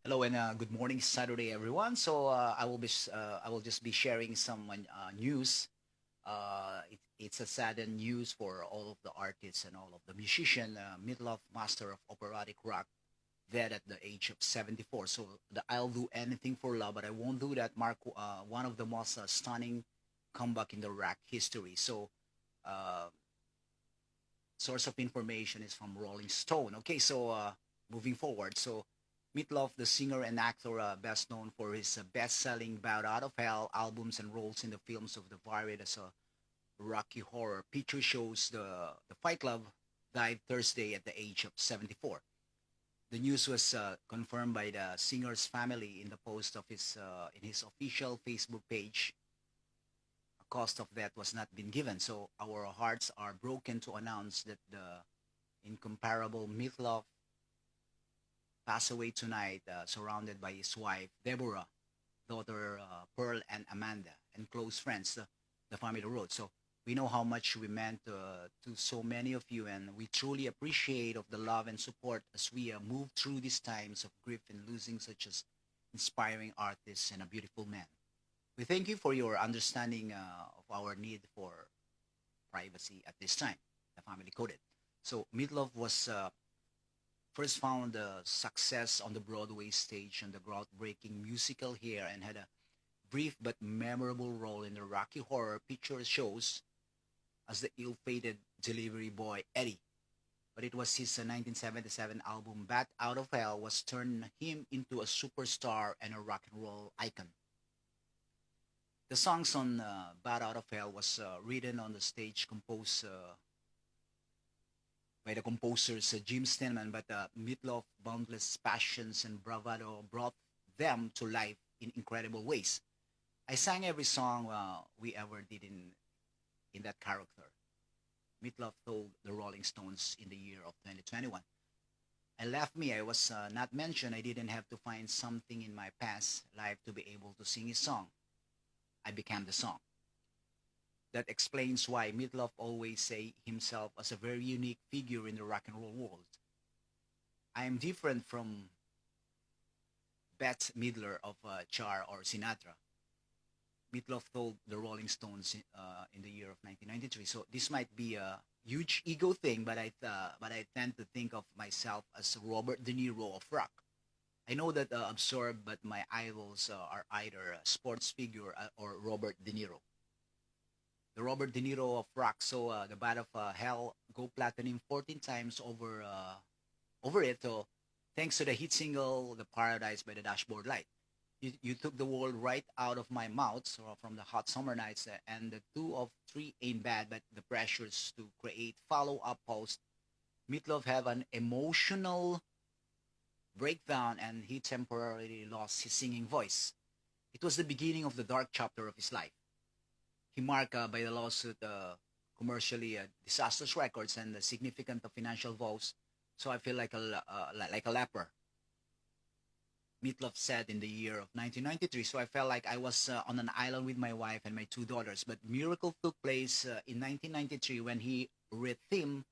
Hello and good morning, Saturday, everyone. I will just be sharing some news. It's a sad news for all of the artists and all of the musician. Meatloaf, master of operatic rock, dead at the age of 74. So I'll do anything for love, but I won't do that. Mark, one of the most stunning comeback in the rock history. Uh, Source of information is from Rolling Stone. Moving forward. Meatloaf, the singer and actor, best known for his best-selling "Bout Out of Hell" albums and roles in the films of the varied as a Rocky Horror Picture Shows, the Fight Club, died Thursday at the age of 74. The news was confirmed by the singer's family in the post of his in his official Facebook page. A cause of death was not been given, so our hearts are broken to announce that the incomparable Meatloaf passed away tonight, surrounded by his wife Deborah, daughter Pearl and Amanda, and close friends, the family wrote. So we know how much we meant to so many of you, and we truly appreciate of the love and support as we move through these times of grief and losing such as inspiring artists and a beautiful man. We thank you for your understanding of our need for privacy at this time. The family coded. So Meatloaf was first found success on the Broadway stage on the groundbreaking musical here and had a brief but memorable role in the Rocky Horror Picture Shows as the ill-fated delivery boy Eddie. But it was his 1977 album Bat Out of Hell was turned him into a superstar and a rock and roll icon. The songs on Bat Out of Hell was written on the stage composed by the composers Jim Steinman, but Meatloaf, boundless passions and bravado brought them to life in incredible ways. I sang every song we ever did in that character. Meatloaf told the Rolling Stones in the year of 2021. I left me, I was not mentioned. I didn't have to find something in my past life to be able to sing his song. I became the song. That explains why Meatloaf always say himself as a very unique figure in the rock and roll world. I am different from Bette Midler of Char or Sinatra. Meatloaf told the Rolling Stones in the year of 1993. So this might be a huge ego thing, but I tend to think of myself as Robert De Niro of rock. I know that absurd, but my idols are either a sports figure or Robert De Niro. The Robert De Niro of rock. The Bat of Hell go platinum 14 times over it. So thanks to the hit single "The Paradise" by the Dashboard Light. You took the world right out of my mouth, so from the hot summer nights, and the two of three ain't bad, but the pressures to create follow-up posts. Meatloaf have an emotional breakdown, and he temporarily lost his singing voice. It was the beginning of the dark chapter of his life. He marked by the lawsuit, commercially disastrous records, and the significant financial woes. So I feel like a leper. Meatloaf said in the year of 1993. So I felt like I was on an island with my wife and my two daughters. But miracle took place in 1993 when he rethemed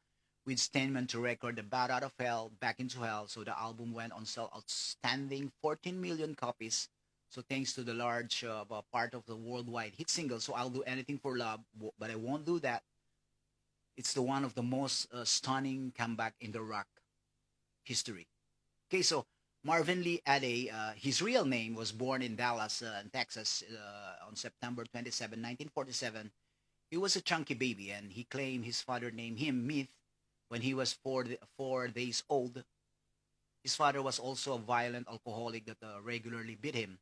with Steinman to record the Bat Out of Hell, Back into Hell. So the album went on sale outstanding 14 million copies. So thanks to the large part of the worldwide hit single. So I'll do anything for love, but I won't do that. It's the one of the most stunning comeback in the rock history. Okay, so Marvin Lee Adey, his real name, was born in Dallas, in Texas, on September 27, 1947. He was a chunky baby, and he claimed his father named him Myth when he was 4 days old. His father was also a violent alcoholic that regularly beat him.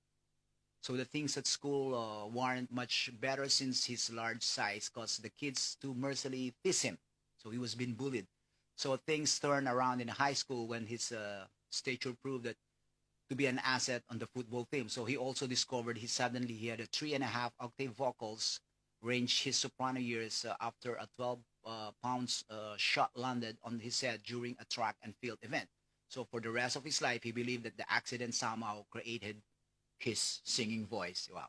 So the things at school weren't much better since his large size, cause the kids too mercilessly tease him. So he was being bullied. So things turned around in high school when his stature proved that to be an asset on the football team. So he also discovered he had a 3.5 octave vocals range his soprano years after a 12 pounds shot landed on his head during a track and field event. So for the rest of his life, he believed that the accident somehow created his singing voice. Wow,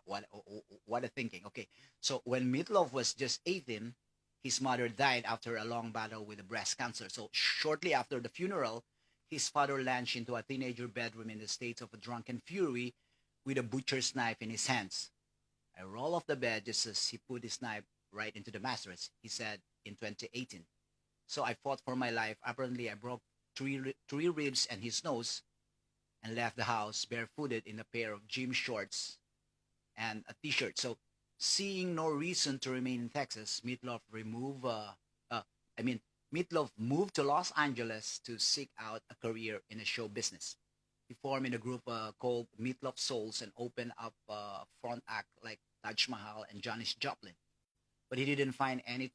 what a thinking. Okay, so when Meatloaf was just 18, his mother died after a long battle with breast cancer. So shortly after the funeral, his father launched into a teenager bedroom in the state of a drunken fury with a butcher's knife in his hands. I roll off the bed just as he put his knife right into the mattress, he said in 2018. So I fought for my life. Apparently, I broke three ribs and his nose and left the house barefooted in a pair of gym shorts and a t-shirt. So, seeing no reason to remain in Texas, uh, I mean, Meatloaf moved to Los Angeles to seek out a career in the show business. He formed in a group called Meatloaf Souls and opened up a front act like Taj Mahal and Janis Joplin. But he didn't find any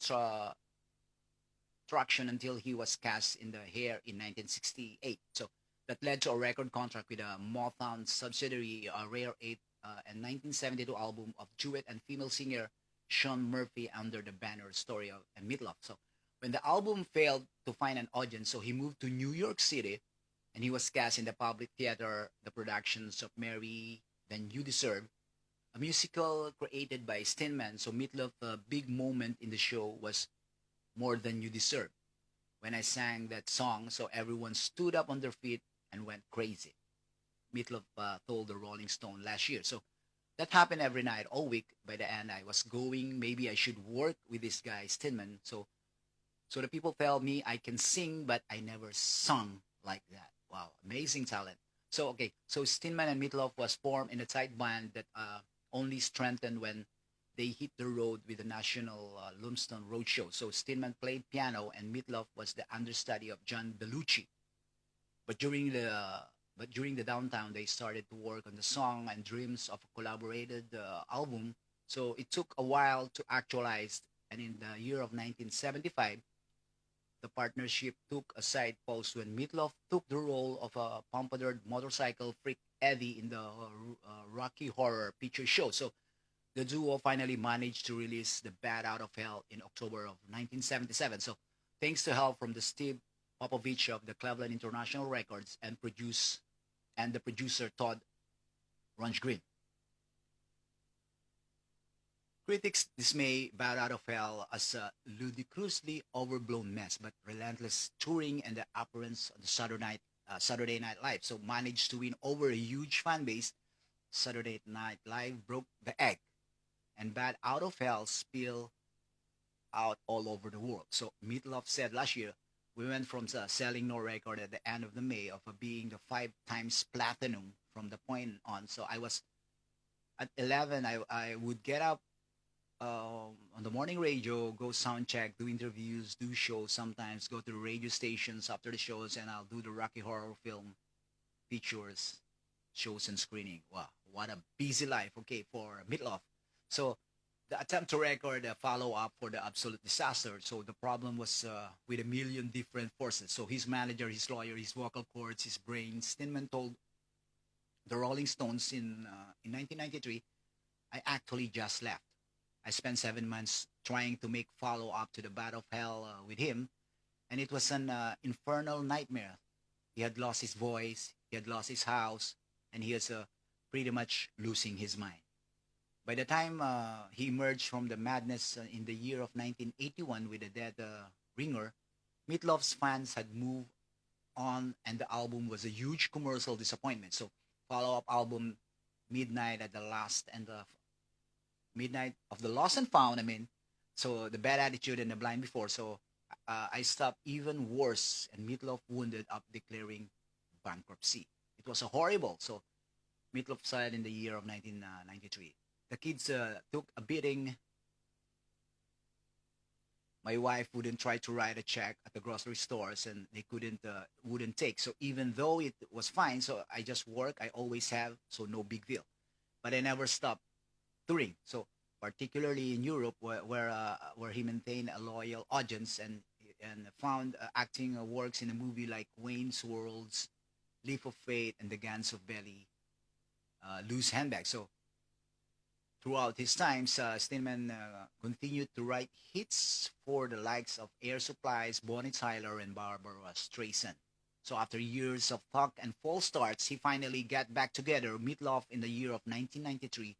traction until he was cast in The Hair in 1968. So that led to a record contract with a Motown subsidiary, Rare 8, and 1972 album of duet and female singer Sean Murphy under the banner Story of and Meatloaf. So when the album failed to find an audience, so he moved to New York City and he was cast in the public theater, the productions of Mary Than You Deserve, a musical created by Steinman. So Meatloaf's big moment in the show was More Than You Deserve. When I sang that song, so everyone stood up on their feet and went crazy. Meatloaf told the Rolling Stone last year. So that happened every night, all week. By the end, I was going. Maybe I should work with this guy Steinman. So the people tell me I can sing, but I never sung like that. Wow, amazing talent. So okay, so Steinman and Meatloaf was formed in a tight band that only strengthened when they hit the road with the National Lumsden Roadshow. So Steinman played piano, and Meatloaf was the understudy of John Belushi. But during the downtime, they started to work on the song and dreams of a collaborated album. So it took a while to actualize, and in the year of 1975, the partnership took a side post when Meatloaf took the role of a pompadour motorcycle freak Eddie in the Rocky Horror Picture Show. So the duo finally managed to release The Bat Out of Hell in October of 1977. So thanks to help from the Steve Popovich of the Cleveland International Records and the producer Todd Rundgren. Critics dismay Bat Out of Hell as a ludicrously overblown mess, but relentless touring and the appearance on the Saturday Night Live so managed to win over a huge fan base. Saturday Night Live broke the egg, and Bad Out of Hell spill out all over the world. So Meatloaf said last year, we went from selling no record at the end of the May of being the 5 times platinum from the point on. So I was at 11. I would get up on the morning radio, go sound check, do interviews, do shows. Sometimes go to the radio stations after the shows, and I'll do the Rocky Horror Film features, shows, and screening. Wow, what a busy life. Okay, for Meatloaf. So the attempt to record a follow-up for the absolute disaster. So the problem was with a million different forces. So his manager, his lawyer, his vocal cords, his brain. Steinman told the Rolling Stones in 1993, I actually just left. I spent 7 months trying to make follow-up to the Bat of Hell with him, and it was an infernal nightmare. He had lost his voice, he had lost his house, and he was pretty much losing his mind. By the time he emerged from the madness in the year of 1981 with the Dead Ringer, Meatloaf's fans had moved on, and the album was a huge commercial disappointment. So, follow-up album Midnight at the Last and the Midnight of the Lost and Found. I mean, so the Bad Attitude and the Blind Before. So, I stopped even worse, and Meatloaf wounded up declaring bankruptcy. It was a horrible. So, Meatloaf said in the year of 1993. The kids took a beating. My wife wouldn't try to write a check at the grocery stores, and they wouldn't take. So even though it was fine, so I just work. I always have, so no big deal. But I never stopped touring. So particularly in Europe, where he maintained a loyal audience and found acting works in a movie like Wayne's World's Leap of Faith and The Guns of Belly, Loose Handbag. So throughout his times, Steinman continued to write hits for the likes of Air Supply's Bonnie Tyler and Barbara Streisand. So after years of talk and false starts, he finally got back together, Meatloaf in the year of 1993,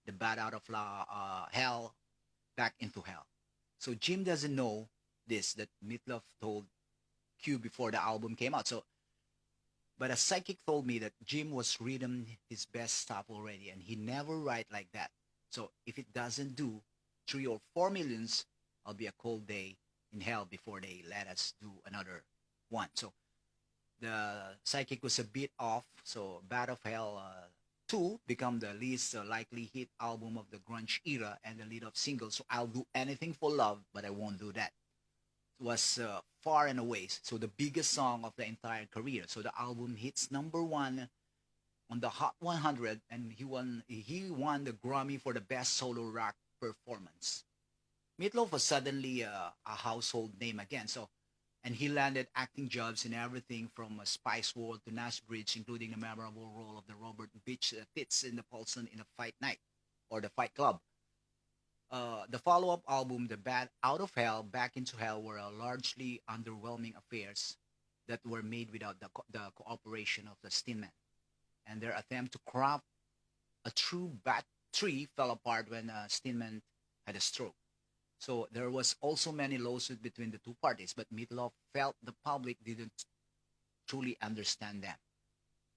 The Bat Out of Hell, Back into Hell. So Jim doesn't know this, that Meatloaf told Q before the album came out. So But a psychic told me that Jim was written his best stuff already, and he never write like that. So if it doesn't do 3 or 4 millions, I'll be a cold day in hell before they let us do another one. So the psychic was a bit off. So Bat of Hell 2 become the least likely hit album of the grunge era and the lead of single. So I'll do anything for love, but I won't do that. Was far and away so the biggest song of the entire career. So the album hits number one on the Hot 100, and he won the Grammy for the best solo rock performance. Meatloaf was suddenly a household name again. So and he landed acting jobs in everything from Spice World to Nash Bridge, including the memorable role of the Robert Beach Tits in the Paulson in a Fight Night or the Fight Club. The follow-up album, The Bad Out of Hell, Back into Hell, were largely underwhelming affairs that were made without the cooperation of the Steinman. And their attempt to craft a true bat tree fell apart when Steinman had a stroke. So there was also many lawsuits between the two parties, but Meatloaf felt the public didn't truly understand them.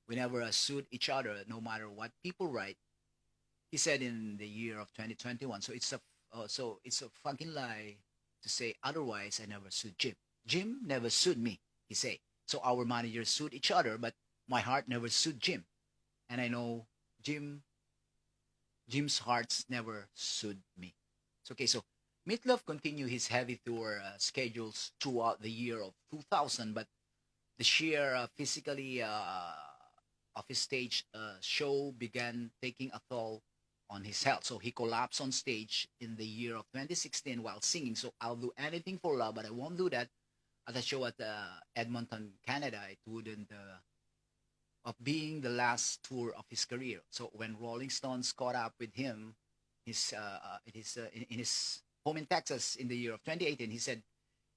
We never sued each other, no matter what people write. He said in the year of 2021. So it's a fucking lie to say otherwise. I never sued Jim. Jim never sued me. He say. So our managers sued each other, but my heart never sued Jim. And I know Jim Jim's hearts never sued me. It's okay. So Meatloaf continued his heavy tour schedules throughout the year of 2000, but the sheer physically of his stage show began taking a toll on his health. So he collapsed on stage in the year of 2016 while singing. So I'll do anything for love, but I won't do that at a show at Edmonton, Canada. It wouldn't of being the last tour of his career. So when Rolling Stones caught up with him, in his home in Texas in the year of 2018, he said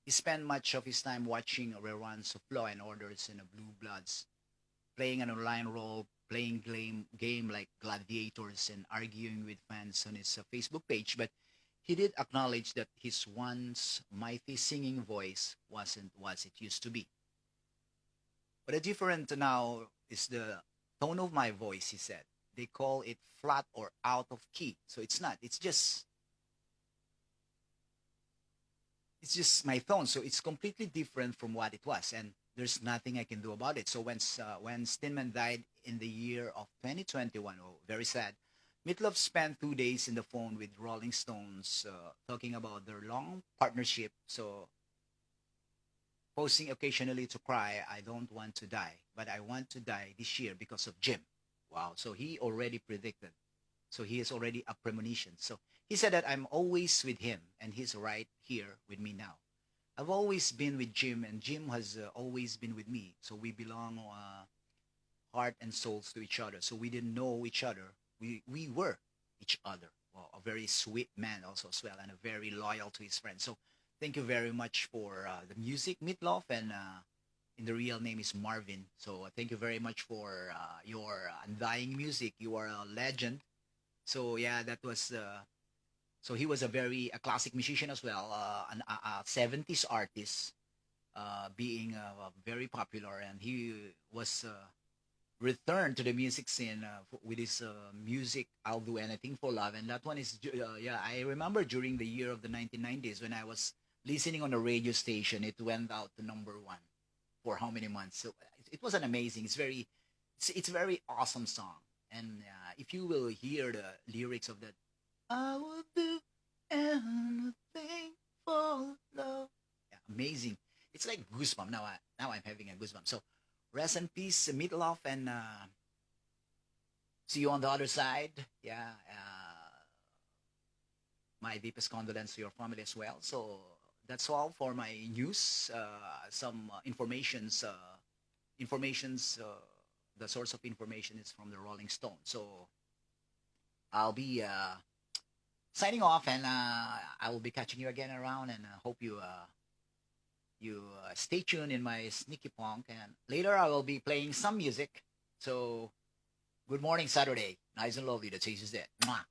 he spent much of his time watching reruns of Law and Orders and the Blue Bloods, playing an online role, playing game like gladiators, and arguing with fans on his Facebook page. But he did acknowledge that his once mighty singing voice wasn't what it used to be. But the different now is the tone of my voice, he said. They call it flat or out of key. So it's not. It's just my tone. So it's completely different from what it was, and there's nothing I can do about it. So when Steinman died in the year of 2021, oh, very sad. Meatloaf spent 2 days in the phone with Rolling Stones, talking about their long partnership. So posting occasionally to cry, I don't want to die, but I want to die this year because of Jim. Wow. So he already predicted. So he is already a premonition. So he said that I'm always with him, and he's right here with me now. I've always been with Jim, and Jim has always been with me. So we belong heart and souls to each other. So we didn't know each other. We were each other. Well, a very sweet man also as well, and a very loyal to his friends. So thank you very much for the music, Meatloaf, and in the real name is Marvin. So thank you very much for your undying music. You are a legend. So yeah, that was. So he was a classic musician as well, a 70s artist, being very popular, and he was returned to the music scene with his music "I'll Do Anything for Love," and that one is yeah. I remember during the year of the 1990s when I was listening on a radio station, it went out to number one for how many months? So it was an amazing. It's a very awesome song, and if you will hear the lyrics of that, I will do anything for love. Yeah, amazing. It's like goosebump. Now I'm having a goosebump. So rest in peace, Meatloaf, and see you on the other side. Yeah. My deepest condolence to your family as well. So that's all for my news. Some informations. The source of information is from the Rolling Stone. So I'll be signing off, and I will be catching you again around, and hope you stay tuned in my sneaky punk. And later I will be playing some music. So good morning, Saturday. Nice and lovely. The taste is dead. Mwah.